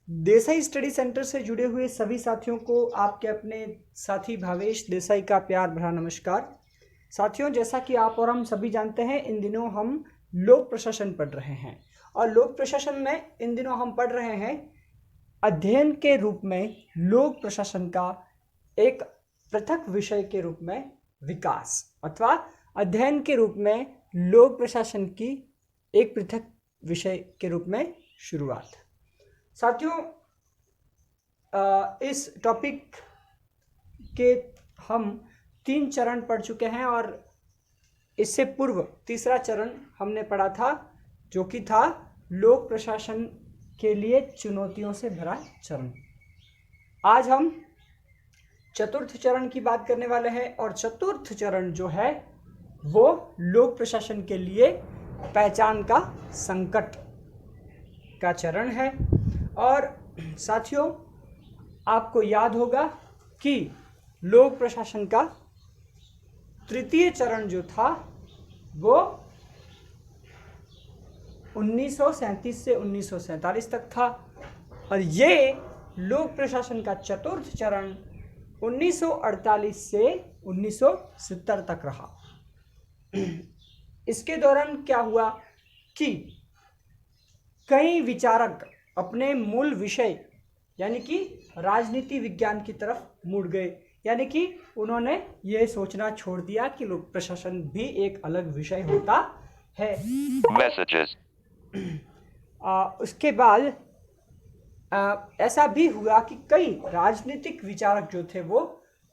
Desai study centre से जुड़े हुए सभी साथियों को आपके अपने साथी भावेश देसाई का प्यार भरा नमस्कार। साथियों, जैसा कि आप और हम सभी जानते हैं, इन दिनों हम लोक प्रशासन पढ़ रहे हैं और लोक प्रशासन में इन दिनों हम पढ़ रहे हैं अध्ययन के रूप में लोक प्रशासन का एक पृथक विषय के रूप में विकास अथवा अध्ययन के रूप में लोक प्रशासन की एक पृथक विषय के रूप में शुरुआत। साथियों, इस टॉपिक के हम 3 चरण पढ़ चुके हैं और इससे पूर्व तीसरा चरण हमने पढ़ा था, जो कि था लोक प्रशासन के लिए चुनौतियों से भरा चरण। आज हम चतुर्थ चरण की बात करने वाले हैं और चतुर्थ चरण जो है वो लोक प्रशासन के लिए पहचान का संकट का चरण है। और साथियों, आपको याद होगा कि लोक प्रशासन का तृतीय चरण जो था वो 1937 से 1947 तक था और ये लोक प्रशासन का चतुर्थ चरण 1948 से 1970 तक रहा। इसके दौरान क्या हुआ कि कई विचारक अपने मूल विषय यानी कि राजनीति विज्ञान की तरफ मुड़ गए, यानी कि उन्होंने ये सोचना छोड़ दिया कि लोक प्रशासन भी एक अलग विषय होता है। Messages. उसके बाद ऐसा भी हुआ कि कई राजनीतिक विचारक जो थे वो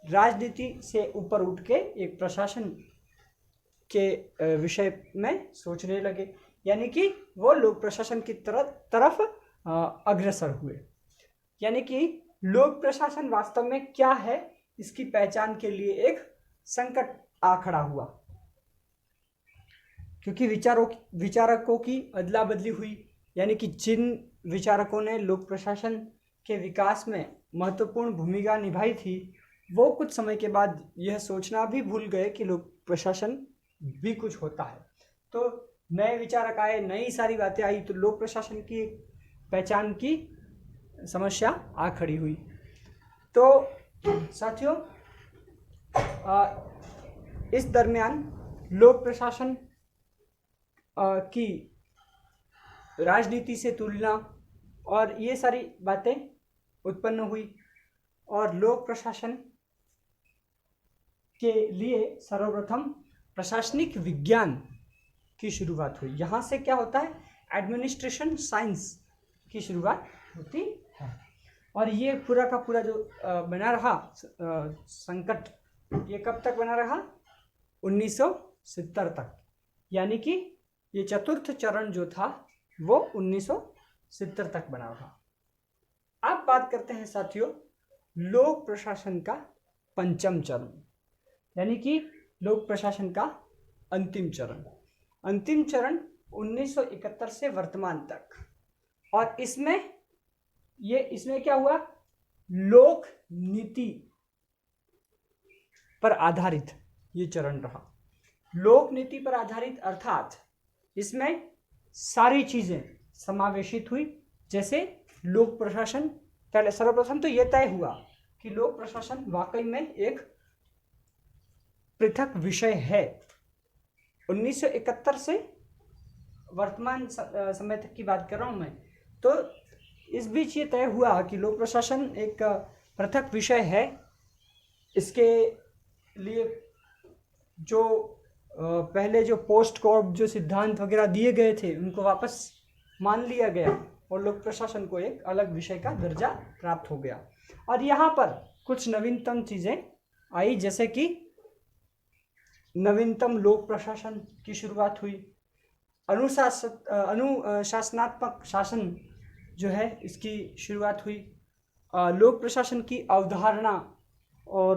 राजनीति से ऊपर उठ के एक प्रशासन के विषय में सोचने लगे, यानी कि वो लोक प्रशासन की तरफ अग्रसर हुए। यानी कि लोक प्रशासन वास्तव में क्या है, इसकी पहचान के लिए एक संकट आ खड़ा हुआ, क्योंकि विचारकों की अदला बदली हुई। यानी कि जिन विचारकों ने लोक प्रशासन के विकास में महत्वपूर्ण भूमिका निभाई थी, वो कुछ समय के बाद यह सोचना भी भूल गए कि लोक प्रशासन भी कुछ होता है। तो नए विचारक आए, नई सारी बातें आई, तो लोक प्रशासन की पहचान की समस्या आ खड़ी हुई। तो साथियों, इस दरमियान लोक प्रशासन की राजनीति से तुलना और ये सारी बातें उत्पन्न हुई और लोक प्रशासन के लिए सर्वप्रथम प्रशासनिक विज्ञान की शुरुआत हुई। यहाँ से क्या होता है, एडमिनिस्ट्रेशन साइंस की शुरुआत होती है। और ये पूरा का पूरा जो बना रहा संकट, ये कब तक बना रहा, 1970 तक। यानी कि ये चतुर्थ चरण जो था वो 1970 तक बना रहा। अब बात करते हैं साथियों लोक प्रशासन का पंचम चरण, यानी कि लोक प्रशासन का अंतिम चरण। अंतिम चरण 1971 से वर्तमान तक। और इसमें क्या हुआ, लोक नीति पर आधारित ये चरण रहा। लोक नीति पर आधारित अर्थात इसमें सारी चीजें समावेशित हुई। जैसे लोक प्रशासन, पहले सर्वप्रथम तो यह तय हुआ कि लोक प्रशासन वाकई में एक पृथक विषय है। 1971 से वर्तमान समय तक की बात कर रहा हूं मैं। तो इस बीच ये तय हुआ कि लोक प्रशासन एक पृथक विषय है। इसके लिए जो पहले जो पोस्ट कॉर्प जो सिद्धांत वगैरह दिए गए थे उनको वापस मान लिया गया और लोक प्रशासन को एक अलग विषय का दर्जा प्राप्त हो गया। और यहाँ पर कुछ नवीनतम चीजें आई, जैसे कि नवीनतम लोक प्रशासन की शुरुआत हुई। अनुशासनात्मक शासन जो है इसकी शुरुआत हुई। लोक प्रशासन की अवधारणा और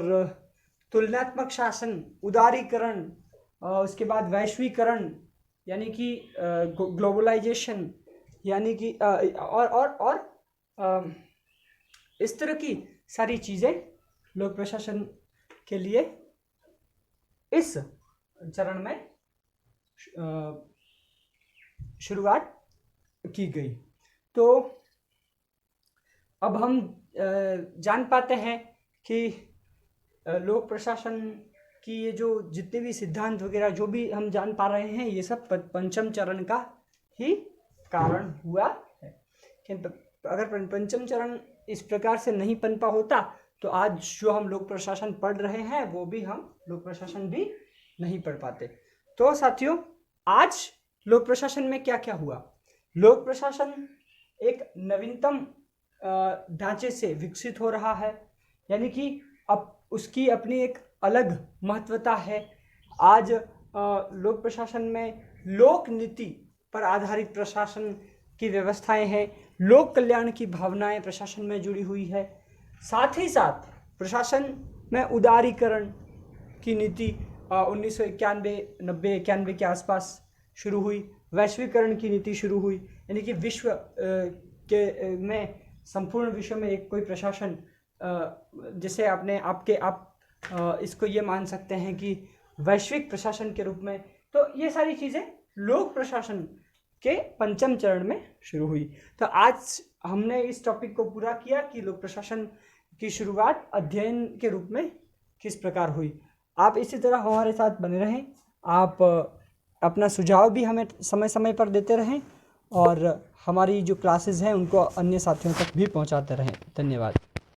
तुलनात्मक शासन, उदारीकरण, उसके बाद वैश्वीकरण यानी कि ग्लोबलाइजेशन, यानी कि और इस तरह की सारी चीजें लोक प्रशासन के लिए इस चरण में शुरुआत की गई। तो अब हम जान पाते हैं कि लोक प्रशासन की ये जो जितने भी सिद्धांत वगैरह जो भी हम जान पा रहे हैं, ये सब पंचम चरण का ही कारण हुआ है। किंतु अगर पंचम चरण इस प्रकार से नहीं पनपा होता तो आज जो हम लोक प्रशासन पढ़ रहे हैं वो भी हम लोक प्रशासन भी नहीं पढ़ पाते। तो साथियों, आज लोक प्रशासन में क्या क्या हुआ? लोक प्रशासन एक नवीनतम ढांचे से विकसित हो रहा है, यानी कि अब उसकी अपनी एक अलग महत्वता है। आज लोक प्रशासन में लोक नीति पर आधारित प्रशासन की व्यवस्थाएं हैं, लोक कल्याण की भावनाएं प्रशासन में जुड़ी हुई है। साथ ही साथ प्रशासन में उदारीकरण की नीति 1991 के आसपास शुरू हुई, वैश्वीकरण की नीति शुरू हुई, यानी कि विश्व के में संपूर्ण विश्व में एक कोई प्रशासन जैसे आप इसको ये मान सकते हैं कि वैश्विक प्रशासन के रूप में। तो ये सारी चीज़ें लोक प्रशासन के पंचम चरण में शुरू हुई। तो आज हमने इस टॉपिक को पूरा किया कि लोक प्रशासन की शुरुआत अध्ययन के रूप में किस प्रकार हुई। आप इसी तरह हमारे साथ बने रहें, आप अपना सुझाव भी हमें समय समय पर देते रहें और हमारी जो क्लासेस हैं उनको अन्य साथियों तक भी पहुंचाते रहें। धन्यवाद।